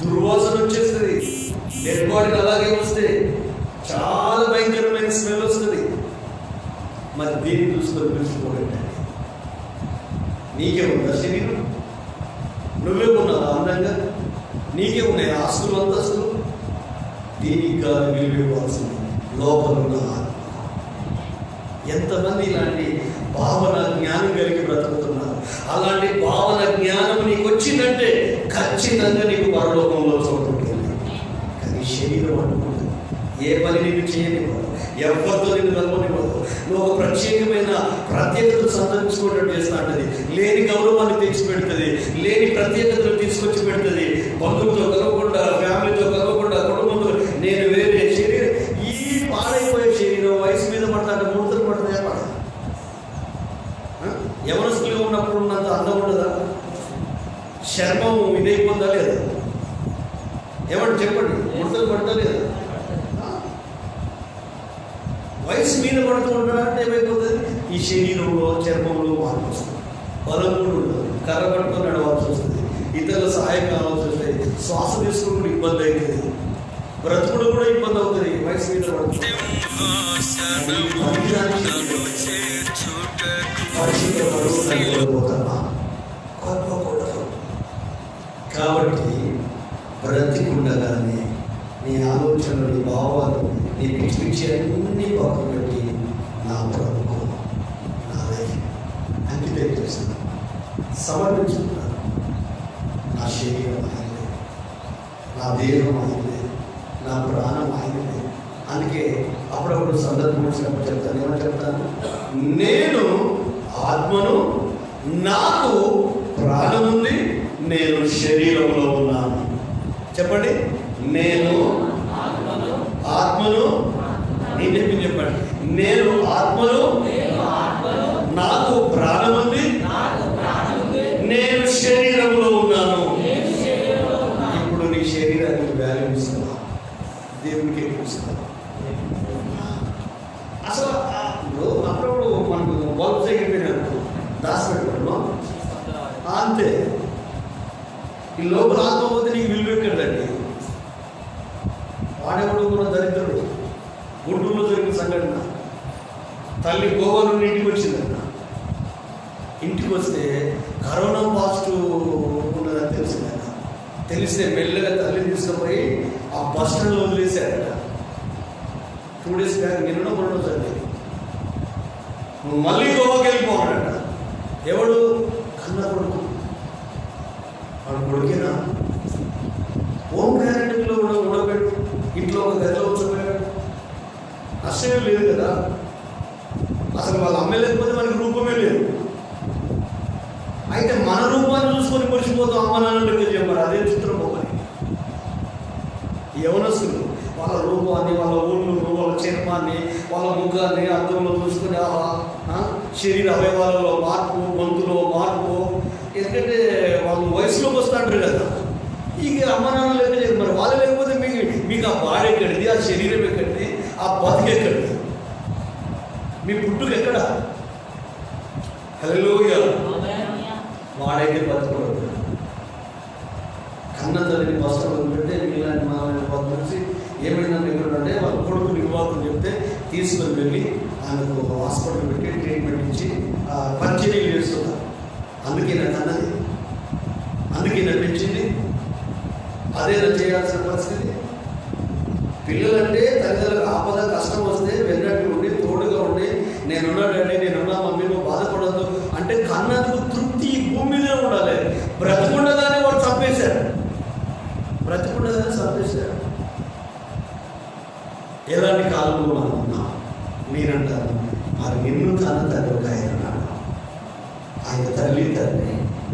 దుర్వాసన వచ్చేస్తుంది. డెడ్ బాడీలు అలాగే వస్తే చాలా భయంకరమైన స్మెల్ వస్తుంది. మరి దీన్ని చూసుకొని పిలుచుకోలేండి. నీకే ఉందా శరీరం? నువ్వే ఉన్నావా అందంగా? నీకే ఉన్నాయి ఆస్తులు, అంతస్తులు? దీనికి కాదు విలువ ఇవ్వాల్సింది లోపల ఉన్న ఆత్మ. ఎంతమంది ఇలాంటి భావన జ్ఞానం కలిగి బ్రతుకుతున్నారు? అలాంటి భావన జ్ఞానం నీకు వచ్చిందంటే ఖచ్చితంగా నీకు పరలోకంలో చోటు ఉంటుంది. కానీ శరీరం అనుకుంటుంది, ఏ పని నీకు చేయనివ్వదు, ఎవరితో నీకు కలవనివ్వదు. నువ్వు ఒక ప్రత్యేకతను సంతరించుకోవడం చేస్తా ఉంటుంది. లేని గౌరవాన్ని తెచ్చిపెడుతుంది, లేని ప్రత్యేకతను తీసుకొచ్చి పెడుతుంది. బంధువులతో కలవకుండా, ఫ్యామిలీతో కలవకుండా, కుటుంబంతో నేను వేరే శరీరం. ఈ పాడైపోయే శరీరం వయసు మీద పడతాంటే ముడతలు పడుతుందా? పడదు. యవనస్తులుగా ఉన్నప్పుడు ఉన్నంత అందం ఉండదా? చర్మం ఇదైపోద్దా లేదా? ఏమంటే చెప్పండి, ముడతలు పడతా లేదా? వయసు మీద పడుతూ ఉంటాడంటే ఏమైపోతుంది? ఈ శరీరంలో, చర్మంలో మార్పు వస్తుంది, బలం కూడా ఉండదు, కర్ర పట్టుకొని నడవాల్సి వస్తుంది, ఇతరుల సహాయం కావాల్సి వస్తుంది, శ్వాస తీసుకోవడం ఇబ్బంది అవుతుంది, బ్రతుకుడు కూడా ఇబ్బంది అవుతుంది. వయసు మీద పడుతుంది. కాబట్టి బ్రతికుండగానే నీ ఆలోచనలు, నీ భావాలు, నీ పిచ్చి పిచ్చి అన్నీ పక్కన పెట్టి నా ప్రభుకు నా లైఫ్ అంకితం చేస్తున్నాను, సమర్పించుకున్నాను. నా శరీరం ఆయనదే, నా దేహం ఆయనదే, నా ప్రాణం ఆయనదే. అందుకే అప్పుడప్పుడు సందర్భం వచ్చినప్పుడు చెప్తాను. ఏమని చెప్తాను? నేను ఆత్మను, నాకు ప్రాణం ఉంది, నేను శరీరంలో ఉన్నాను. చెప్పండి, నేను ఆత్మను. నేను చెప్పింది చెప్పండి. నేను ఆత్మను, నాకు ప్రాణం ఉంది, నేను శరీరంలో ఉన్నాను. ఇప్పుడు నీ శరీరానికి వాల్యూ ఇస్తున్నా, దేవునికి ఎక్కువ ఇస్తున్నా. అసలు అప్పుడప్పుడు మనకు బల్బ్ తగ్గిపోయినప్పుడు దాచిపెట్టుకున్నాం అంతే. ఈ లోపల ఆత్మ పోతే నీకు విలువ ఎక్కడండి? వాడేవాడు కూడా దరిద్రుడు. గుంటూరులో జరిగిన సంఘటన, తల్లి గోవా నుండి ఇంటికి వచ్చిందన్న. ఇంటికి వస్తే కరోనా పాజిటివ్ ఉన్నదని తెలిసిందన్న. తెలిస్తే మెల్లగా తల్లిని తీసుకుపోయి ఆ బస్ స్టాండ్లో వదిలేశాడట. 2 days బ్యాక్, నిన్న మొన్న జరిగింది. మళ్ళీ గోవాకి వెళ్ళిపోవాడట. ఎవడు? కన్న కొడుకు. వాడు కొడుకేనా? హోమ్ క్వారంటైన్లో కూడా ఉండబెట్టు, ఇంట్లో ఒక గదిలో ఉంచబోయాడు. నష్టమే లేదు కదా. అసలు వాళ్ళ అమ్మే లేకపోతే మనకి రూపమే లేదు. అయితే మన రూపాన్ని చూసుకొని మురిసిపోతాం అమ్మ నాన్నలకి చెప్పారు. అదే చిత్రం ఒకటి. యవనస్తులు వాళ్ళ రూపాన్ని, వాళ్ళ ఊళ్ళు, వాళ్ళ చర్మాన్ని, వాళ్ళ ముఖాన్ని అద్దంలో చూసుకుని శరీర అవయవాలలో మార్పు, గొంతులో మార్పు. ఎందుకంటే వాళ్ళు వయసులోకి వస్తుంటారు కదా. ఇక అమ్మ నాన్నలు ఎక్కడ మరి వాళ్ళు లేకపోతే మీకు ఆ బాడీ ఎక్కడిది, ఆ శరీరం ఎక్కడిది, ఆ బతుకు ఎక్కడిది, మీ పుట్టుకు ఎక్కడ? హల్లెలూయా. వాడైతే బతుకోవద్దు. కన్న తల్లిని వస్త్రం పెడితే మీలాంటి మా నుంచి ఏమైనా ఎక్కడంటే వాళ్ళ కొడుకుని వివాహం చెప్తే తీసుకొని వెళ్ళి ఆ ఆయనకు హాస్పిటల్ పెట్టి ట్రీట్మెంట్ ఇచ్చి పరిచర్యలు చేస్తున్నారు. అందుకే నాకు అన్నది, అందుకే నడిపించింది. అదే చేయాల్సిన పరిస్థితి. పిల్లలంటే తల్లిదండ్రులకు ఆపద కష్టం వస్తే వెన్నట్టు ఉండి తోడుగా ఉండి నేనున్నాడండి, నేనున్నా మమ్మీ నువ్వు బాధపడద్దు అంటే కన్నందుకు తృప్తి ఈ భూమి మీదే ఉండాలి. బ్రతికుండగానే వాడు చంపేశాడు, బ్రతికుండగానే చంపేశాడు. ఎలాంటి కాలంలో మనం ఉన్నాం? మీరంటారు మరి నిన్ను కన్న తండ్రి ఒక ఆయన ఉన్నాడు, ఆయన తల్లి తండ్రి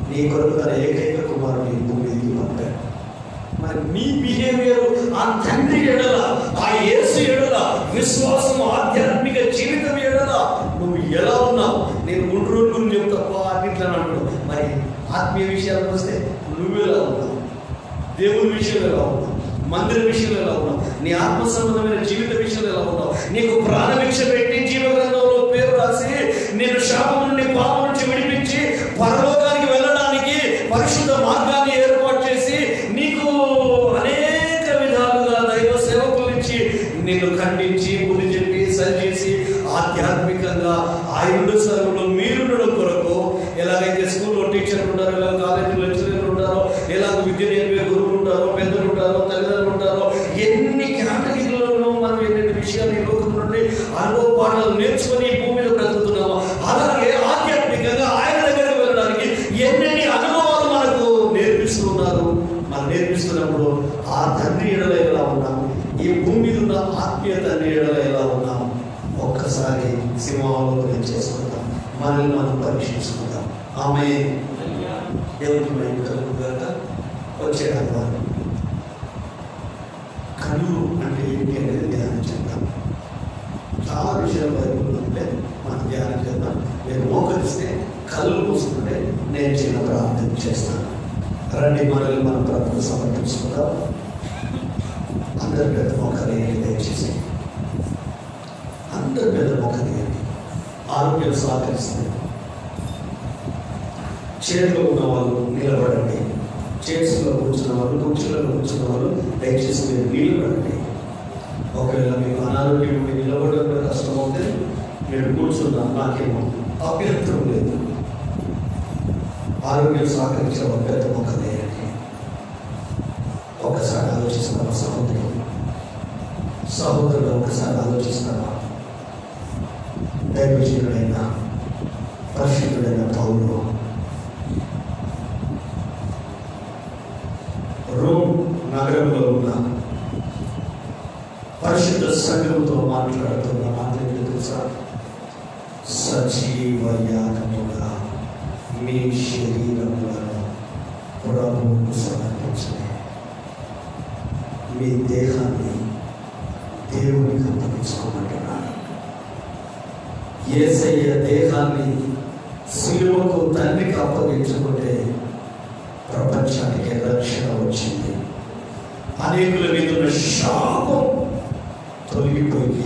నీ కొరకు తన ఏకైక కుమారుడు ఈ భూమి మీదకి పంపాడు. మరి నీ బిహేవియర్ ఆ తండ్రి ఎడల, ఆ యేసు ఎడల, విశ్వాసం ఆధ్యాత్మిక జీవితం ఎడల నువ్వు ఎలా ఉన్నావు? నేను 3 రోజులు నువ్వు తప్ప అన్నిట్లా అంటాడు. మరి ఆత్మీయ విషయాలకు వస్తే నువ్వు ఎలా ఉన్నావు? దేవుని విషయంలో ఎలా ఉన్నావు? మందిర విషయంలో ఎలా ఉన్నావు? నీ ఆత్మ సంబంధమైన జీవిత విషయంలో ఎలా ఉన్నావు? నీకు ప్రాణభిక్ష పెట్టి జీవ గ్రంథంలో పేరు రాసి నేను శాపం నుండి పాపం నుంచి విడిపించి పరలోకానికి వెళ్ళడానికి పరిశుద్ధ మార్గాన్ని ఏర్పాటు చేసి నీకు అనేక విధాలుగా దైవ సేవకుల నుంచి నిన్ను ఖండించి బుద్ధి చెప్పి సరిచేసి ఆధ్యాత్మికంగా ఆయన సర్వులు మీరుండడం కొరకు ఎలాగైతే స్కూల్లో టీచర్లు ఉంటారో, ఎలా కాలేజీలో లెక్చరర్లు ఉంటారో, ఎలాగ విద్య నేర్పే గురువులు ఉంటారో, పెద్దలు ఉంటారో, తల్లిదండ్రులు ఉంటారో, ఎన్ని కేటగిరీలలో మనం ఎన్ని విషయాలు ఈ లోకం నుండి అనుభవ పాఠాలు నేర్చుకొని ఈ భూమి మీద బ్రతుకుతున్నామో, అలాగే ఆధ్యాత్మికంగా ఆయన దగ్గరకు వెళ్ళడానికి ఎన్నెన్ని అనుభవాలు మనకు నేర్పిస్తున్నారు. మనం నేర్పిస్తున్నప్పుడు ఆ తండ్రి ఎడల ఎలా ఉన్నాము, ఈ భూమి మీద ఉన్న ఆత్మీయ తండ్రి ఎడల ఎలా ఉన్నాము ఒక్కసారి సింహావలోకనం చేసుకుందాం, మనల్ని మనం పరీక్షించుకుందాం. ఆమె దేవుడికి మేము కలుగుగాక. వచ్చే అనుభవం కళ్ళు అంటే ఏంటి అనేది ధ్యానం చేద్దాం. చాలా విషయాలు బైబిల్ ఉంటే మనం ధ్యానం చేద్దాం. నేను మోకరిస్తే కళ్ళు మూసుకుంటే నేను చిన్న ప్రార్థన చేస్తాను. రండి, మనల్ని మనం ప్రార్థన సమర్పించుకుందాం. అందరి పెద్ద మోకరియండి, దయచేసి అందరి పెద్ద మోకరియండి. ఆరోగ్యం సహకరిస్తుంది. చైర్లో ఉన్న వాళ్ళు నిలబడండి. చైర్స్లో కూర్చున్న వాళ్ళు, కుర్చీలలో కూర్చున్న వాళ్ళు దయచేసి మీరు నిలబడండి. ఒకవేళ మీకు అనారోగ్యం ఉండి నిలబడడం కష్టమవుతే మీరు కూర్చున్నా నాకేమో అభ్యంతరం లేదు. ఆరోగ్యం సహకరించే ఒక పెద్ద మొక్క వేయండి. ఒకసారి ఆలోచిస్తున్నావా సహోదరుడు ఒకసారి ఆలోచిస్తున్నావా? దైవజనుడైన పరిశుద్ధుడైన పౌలు రోమ్ నగరంలో ఉన్న పరిశుద్ధ సంఘంతో మాట్లాడుతున్న మాట్లాడి తెలుసా? సజీవ యాగముగా మీ శరీరములను ప్రభువుకు సమర్పించండి. మీ దేహాన్ని దేవునికి అప్పగించుకోమంటున్నాడు. యేసయ్య దేహాన్ని సిలువకు తండ్రికి అప్పగించుకుంటే ప్రపంచానికి రక్షణ వచ్చింది. అనేకుల మీద ఉన్న శాపం తొలగిపోయింది.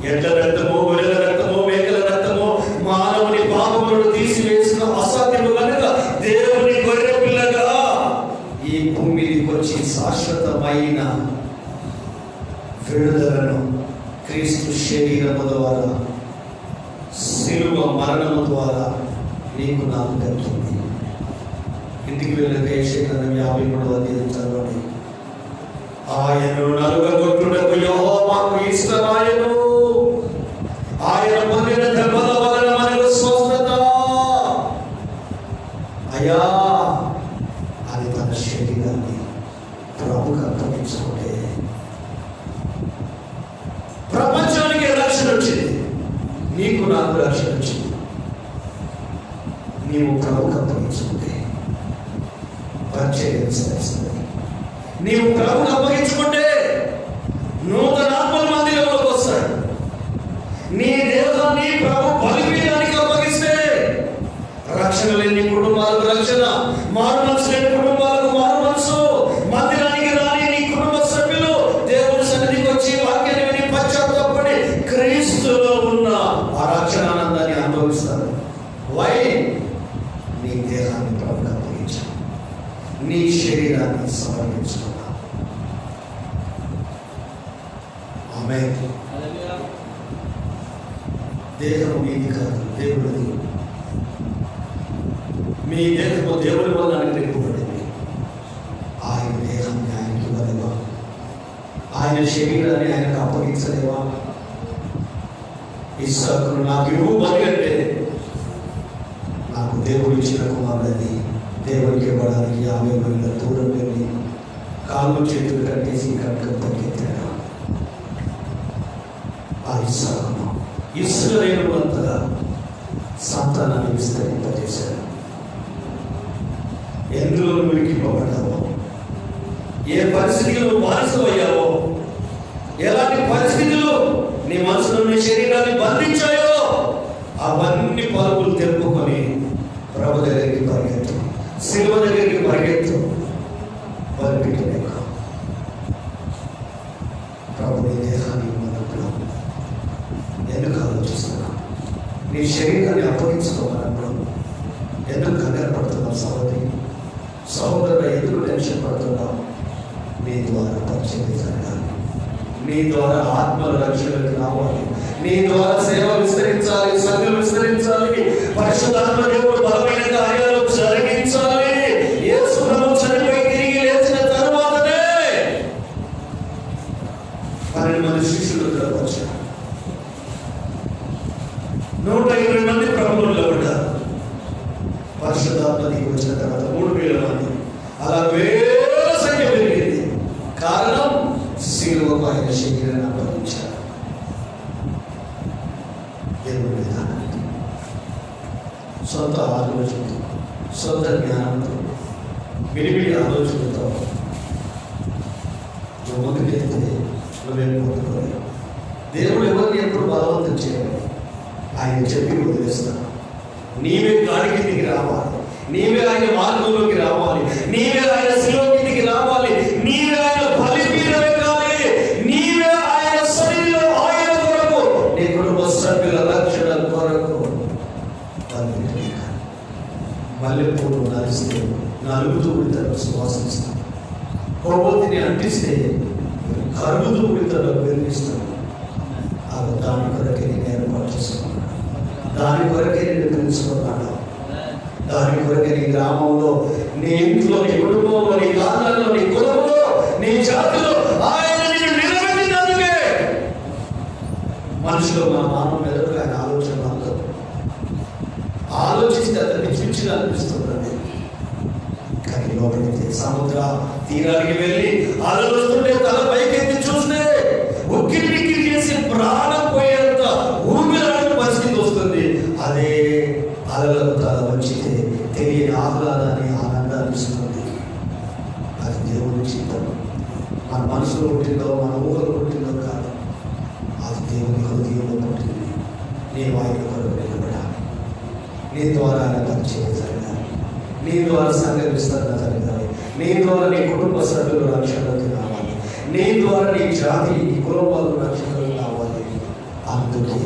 ఎడ్ల రక్తమో, గొర్రెల రక్తమో, మేకల రక్తమో మానవుని పాపములను తీసివేసిన అసాధ్యము కనుక దేవుని గొర్రె పిల్లగా ఈ భూమికి వచ్చి శాశ్వతమైన విడుదలను క్రీస్తు శరీరము ద్వారా, సిలువ మరణము ద్వారా నీకు నాకు దక్కింది. ఇంటికి వెళ్ళక యెషయా 53వ అధ్యాయం చదవండి. ఆయనను నలుగగొట్టుటకు యెహోవాకు ఇష్టమాయెను. ఆయన పొందిన దెబ్బల వలన మనకు స్వస్థత. అయ్యా అని తన శరీరాన్ని ప్రభువుకు అప్పగించుకుంటే ప్రపంచానికి రక్షణ వచ్చింది. నీకు నాకు రక్షణ వచ్చింది. నీవు ప్రభువుకు అప్పగించుకుంటే పరిచర్య విస్తరిస్తుంది. నీవు ప్రభువుకు అప్పగించుకుంటే నూతన ఆత్మలు మందిరంలోకి వస్తాయి. నీ దేహాన్ని ప్రభు బలిపీఠానికి అప్పగిస్తే రక్షణ లేని కుటుంబాలకు రక్షణ, మారు మనసు లేని కుటుంబాలకు మారు మనసు, మందిరానికి రాని నీ కుటుంబ సభ్యులు దేవుని సన్నిధికి వచ్చి వాక్యాన్ని విని పశ్చాత్తాపడి క్రీస్తులో ఉన్న ఆ రక్షణానందాన్ని అనుభవిస్తారు. వై? నీ దేహాన్ని ప్రభువుకు అప్పగించావు, నీ శరీరాన్ని సమర్పించుకున్నావు. ఆమేన్. దేహం మీది కాదు, దేవుడిది. మీ దేహము దేవుడి వల్ల అనుగ్రహింపబడింది. ఆయన దేహాన్ని ఆయనకి ఇవ్వలేవా? ఆయన శరీరాన్ని ఆయనకు అప్పగించలేవా? ఇస్సాకును నాకు ఇవ్వమని అంటే నాకు దేవుడు ఇచ్చిన కుమారుడని దేవుడికి ఇవ్వడానికి 50 మైళ్ళ దూరం వెళ్ళి కాళ్ళు చేతులు కట్టేసి కట్టుకు పరిగెత్తాడు. ఆ ఇస్సాకును ఇశ్రాయేలు అంతగా సంతానాన్ని విస్తరింపజేశాడు. ఎందులో విడికిపోబడ్డావో, ఏ పరిస్థితిలో బానిసలు అయ్యావో, ఎలాంటి పరిస్థితులు నీ మనసులో నీ శరీరాన్ని బంధించాయో అవన్నీ పరుగులు తెలుపుకొని ప్రభు దగ్గరికి పరిగెత్తు, శిలువ దగ్గరికి పరిగెత్తు. పరిగెట్టలేక ప్రభు నీ దేహాన్ని ఉన్నప్పుడు ఎందుకు ఆలోచిస్తున్నా? నీ శరీరాన్ని అప్పగించుకోవాలన్నప్పుడు ఎందుకు కంగారు పడుతున్నావు? సహోదరుడు ఎందుకు టెన్షన్ పడుతున్నావు? నీ ద్వారా పరిచయం జరగాలి, నీ ద్వారా ఆత్మల రక్షణకు రావాలి, నీ ద్వారా సేవ విస్తరించాలి, సంఘం విస్తరించాలి, పరిశుద్ధాత్మ దేవుడు బలమైన కార్యాలు జరిగించాలి. యేసు ప్రభువు చనిపోయి తిరిగి లేచిన తరువాతనే 12 మంది శిష్యులు వచ్చారు. 120 మంది ప్రభువుల్లో ఉంటారు. పరిశుద్ధాత్మ దిగి వచ్చిన తర్వాత 3000 మంది, అలా వేల సంఖ్య పెరిగింది. కారణం శిలువకు ఆయన శరీరాన్ని అప్పగించారు. దేవుడి విధానానికి సొంత ఆలోచనతో, సొంత జ్ఞానంతో, విడివిడి ఆలోచనతో నువ్వు ముందుకెళ్తే నువ్వేం పొందుకోలేవు. దేవుడు ఎవరిని ఎప్పుడు బలవంతం చేయలేదు. ఆయన చెప్పి వదిలేస్తాను. నీవే గాడికి దిగి రావాలి, నీవే ఆయన మార్గంలోకి రావాలి, నీవే ఆయన శిలువకి రావాలి, నీవే ఆయన బలిపీఠం ఎక్కాలి, నీవే ఆయన శరీరం ఆయన కొరకు, నీ కుటుంబ సభ్యుల రక్షణ కొరకు మల్లెపూలు నరిస్తే నలుగుతూ విడతలు సువాసిస్తాను. కొవ్వొత్తిని అంటిస్తే కరుగుతూ విడతలు పెరిగిస్తాను. దాని కొరకే నేను ఏర్పాటు చేసుకున్నాను, దాని కొరకే నేను తెలుసుకున్నాను, దాని కొరకే నీ గ్రామంలో, నీ ఇంట్లో, నీ కుటుంబంలో, నీ కాలంలో, నీ కులంలో, నీ జాతిలో ఆయన నిన్ను నిలబెట్టినందుకే. మనుషులు మా మానవ మెదడు ఆయన ఆలోచన అందరూ ఆలోచిస్తే అతన్ని చిన్న అనిపిస్తుందండి. కానీ లోపలికి సముద్ర తీరానికి వెళ్ళి అలలు వస్తుంటే తల పైకెత్తి చూస్తే ఉక్కిరి చేసి ప్రాణం పోయేంత ఊపిరాడని పరిస్థితి వస్తుంది. అదే అలలకు తల వచ్చితే తెలియని ఆహ్లాదాన్ని, ఆనందాన్ని ఇస్తుంది. అది దేవుని చిత్తం. మన మనసులో పుట్టిందో, మన ఊహలో పుట్టిందో కాదు, అది దేవుని హృదయంలో పుట్టింది. నేను ఆయన కొరకు నిలబడాలి, నీ ద్వారా ఆయన పరిచయం జరగాలి, నీ ద్వారా సంఘ విస్తరణ జరగాలి, నీ ద్వారా నీ కుటుంబ సభ్యులు రక్షణలోకి రావాలి, నీ ద్వారా నీ జాతి, నీ కుటుంబాలు రక్షణలోకి రావాలి. అందుకే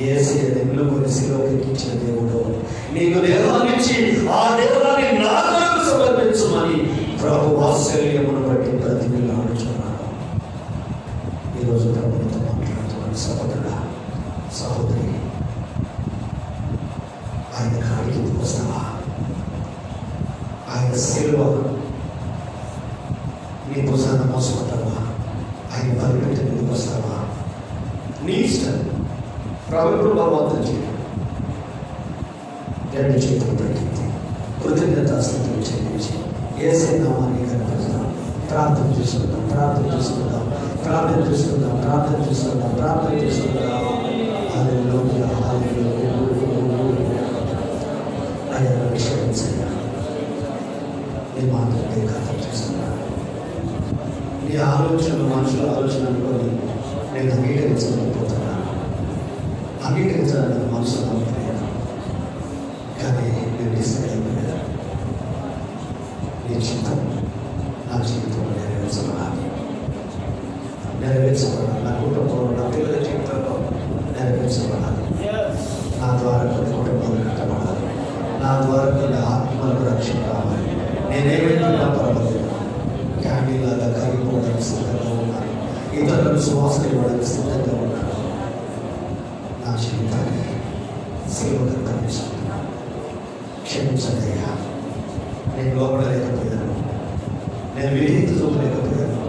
యేసయ్య ఎన్నుకొని శిలువకు ఎక్కించిన దేవుడు నీకు దేహాన్ని ఇచ్చి ఆ దేహాన్ని నా కొరకు సమర్పించమని ప్రభు వాత్సల్యమును బట్టి ప్రతినిధులు ఆడుచున్నాడు. ఈరోజు ప్రభుత్వం మాట్లాడుతున్నాడు. సహోదరుడా, సహోదరి, ఆయన కాడికి వస్తావా? ఆయన శిలువ నీ భుజాన్ని మోసుకుంటావా? ఆయన బలిపెట్టి నీకు వస్తావా? నీ ఇష్టం. ప్రభుత్వం బలవంతం చేయడం. 2 చేతులు పెట్టింది, కృతజ్ఞతాస్తుతులు చెల్లించి యేసయ్య నామాన్ని కనిపిస్తాం. ప్రార్థన చేసుకుందాం, ప్రార్థన చేసుకుందాం, ప్రార్థన చేసుకుందాం, ప్రార్థన చేసుకుందాం, ప్రార్థన చేసుకుందాం. హల్లెలూయా, హల్లెలూయా. ఆయన విషయించయ్యా, నీ మాటలకే కథ చేస్తున్నాను. నీ ఆలోచన మనుషుల ఆలోచన అనుకొని నేను అంగీకరించలేకపోతున్నాను, అంగీకరించాలని మనసులో అనుకున్నాను. కానీ నేను డిసైడ్ అయిపోయాను, నీ జీవితం నా జీవితంలో నెరవేర్చబడాలి, నెరవేర్చబడాలి. నా కుటుంబంలో, నా పిల్లల జీవితంలో నెరవేర్చబడాలి. నా ద్వారా కొన్ని కుటుంబాలు కట్టబడాలి, నా ద్వారా కొన్ని ఆత్మలకు రక్షణ కావాలి. నేనేమైనా పర్వాలేదు, క్యాండీలాగా కరిగిపోవడానికి సిద్ధంగా ఉన్నాను, ఇతరులకు సువాసన ఇవ్వడానికి సిద్ధంగా ఉన్నాను. నా నా జీవితాన్ని సేవకు అర్పిస్తున్నాను. క్షమించండి అయ్యా, నేను లోపడలేకపోయాను, నేను విధేయత చూపలేకపోయాను,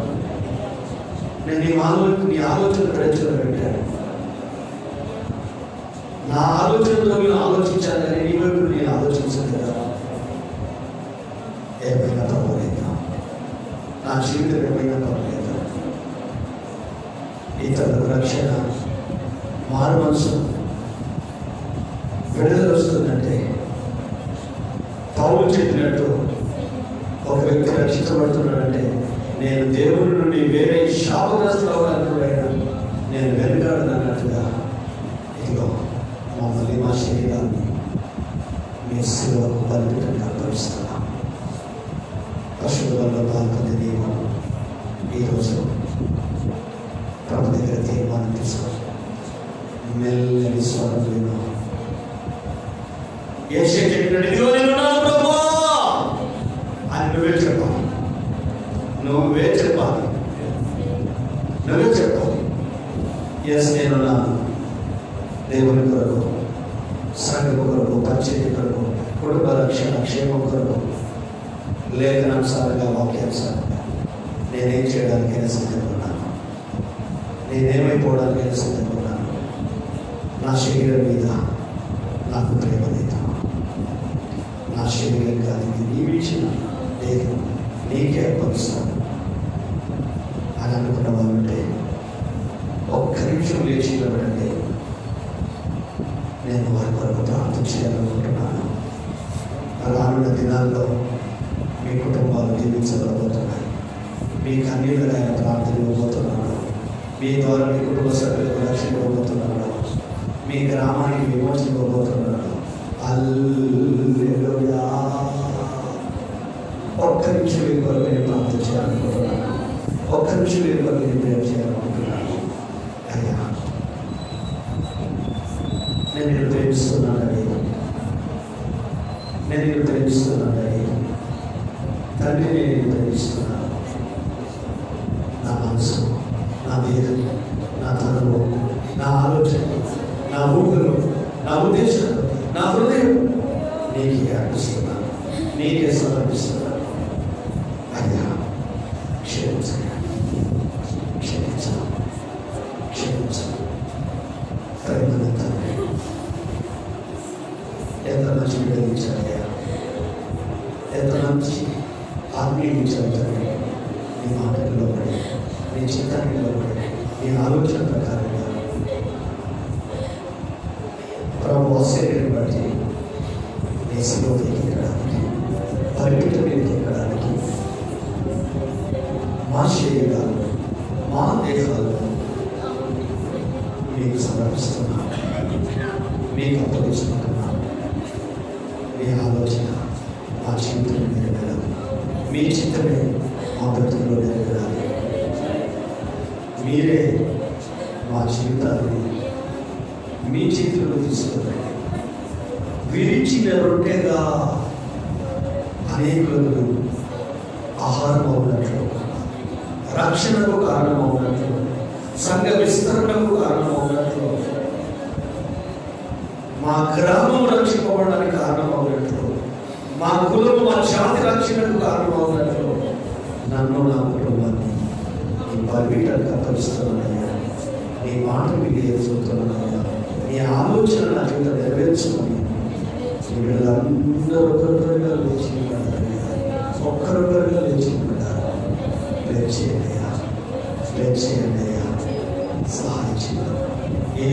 నేను నీ ఆలోచన ప్రజలు పెట్టాను. నా ఆలోచనతో నేను ఆలోచించాను కానీ నీ వైపు నేను ఆలోచించలేదా? ఏమైనా పర్వాలేదా? నా జీవితం ఏమైనా పర్వాలేదా? ఇతరుల రక్షణ, మారు మనసు, విడుదల వస్తుందంటే పౌలు చెప్పినట్టు ఒక వ్యక్తి రక్షించబడుతున్నాడంటే నేను దేవుడి నుండి వేరే శాపగ్రస్తులు అవ్వాలనుకున్నాను, నేను వెనుకాడనన్నట్టుగా ఇదిగో మమ్మల్ని, మా శరీరాన్ని మీ శిలువకు బలిపీఠంగా అర్పిస్తున్నాం. పశువులలో పాల్పొంది నీవు ఈరోజు ప్రభు దగ్గర తీర్మానం తీసుకో. మెల్లని స్వరం విను. యేషయా చెప్పినట్టు ఇదిగో నేనున్నాను ప్రభువా అని నువ్వే చెప్పాలి. నువ్వే చెప్పాలి. ఎస్ నేనున్నాను. దేవుని కొరకు, సంఘం కొరకు, పంచాయతీ కొరకు, కుటుంబ రక్షణ, క్షేమం కొరకు, లేఖనానుసారంగా, వాక్యానుసారంగా నేనేం చేయడానికైనా సిద్ధంగా ఉన్నాను. నేనేమైపోవడానికైనా సిద్ధంగా ఉన్నాను. నా శరీరం మీద నాకు ప్రేమ లేదు. నా శరీరం కాదు, నీవిచ్చిన దేహం నీకే అర్పిస్తాను అని అనుకున్న వాళ్ళంటే ఒక్క నిమిషం లేచి నిలబడండి. నేను వారి కొరకు ప్రార్థన చేయాలనుకుంటున్నాను. రానున్న దినాల్లో మీ కుటుంబాలు దీవించబడబోతున్నాయి. మీ కన్నీళ్ళకి ఆయన ప్రార్థన ఇవ్వబోతున్నాడు. మీ ద్వారా మీ కుటుంబ సభ్యులకు రక్షణ ఇవ్వబోతున్నాడు. మీ గ్రామానికి విమోచన ఇవ్వబోతున్నాడు. హల్లెలూయా. ఒక్క నిమిషం మీ కొరకు నేను ప్రార్థన చేయాలనుకుంటున్నాను. ఒక్క నిమిషం మీ కొరకు నేను ప్రేమ చేయాలనుకుంటున్నాను. అయ్యా, నేను నిన్ను ప్రేమిస్తున్నానని, నేను నిన్ను ప్రేమిస్తున్నానని, తండ్రి నేను నిన్ను ప్రేమిస్తున్నాను. నా మనసు, నా దేహం, నా తనము, నా ఆలోచన, నా ఊహలు, నా ఉద్దేశం, నా హృదయం నీకే అర్పిస్తున్నాను, నీకే సమర్పిస్తున్నాను. అయ్యా, క్షమించండి, క్షమించను, క్షమించను. ప్రేమను తండ్రి ఎంత మంచి విడదించాలయ్యా, ఎంత మంచి ఆత్మీయించాలి తండ్రి. నీ మాటల్లో పడి, నీ చిత్తాన్ని పడి, నీ ఆలోచన ప్రకారంగా ప్రభు శరీరం బట్టి నీ శిలువ ఎక్కడానికి, బలిపీఠం ఎక్కడానికి మా శరీరాలు, మా దేహాలు మీకు సమర్పిస్తున్నాను, మీకు అప్పగించుకుంటున్నాను. మీ ఆలోచన మా జీవితంలో నెరవేరాలి, మీ చిత్తమే మా బ్రతుకులో నెరవేరాలి. మీరే మా జీవితాన్ని మీ చేతుల్లో తీసుకురండి. విరిచిన రొట్టెగా అనేకులకు ఆహారం అవునట్లు, రక్షణకు కారణం అవునట్లు, సంఘ విస్తరణకు కారణం అవునట్లు, మా గ్రామం రక్షింపబడడానికి కారణం అవునట్లు, మా కులం, మా జాతి రక్షణకు కారణం అవునట్లు నన్ను, నా కుటుంబాన్ని నీ బలిపీఠానికి అప్పగిస్తున్నానయ్యా. నీ మాట మీకు ఎదుగుతున్నానయ్యా. నీ ఆలోచన నా జీవితం నెరవేర్చుకొని వీళ్ళందరూ ఒకరిగా లేచి ఒక్కరొకరుగా లేచి లేచేయండియా, లేచేయండియా, సహాయం చేయాలి. ఏ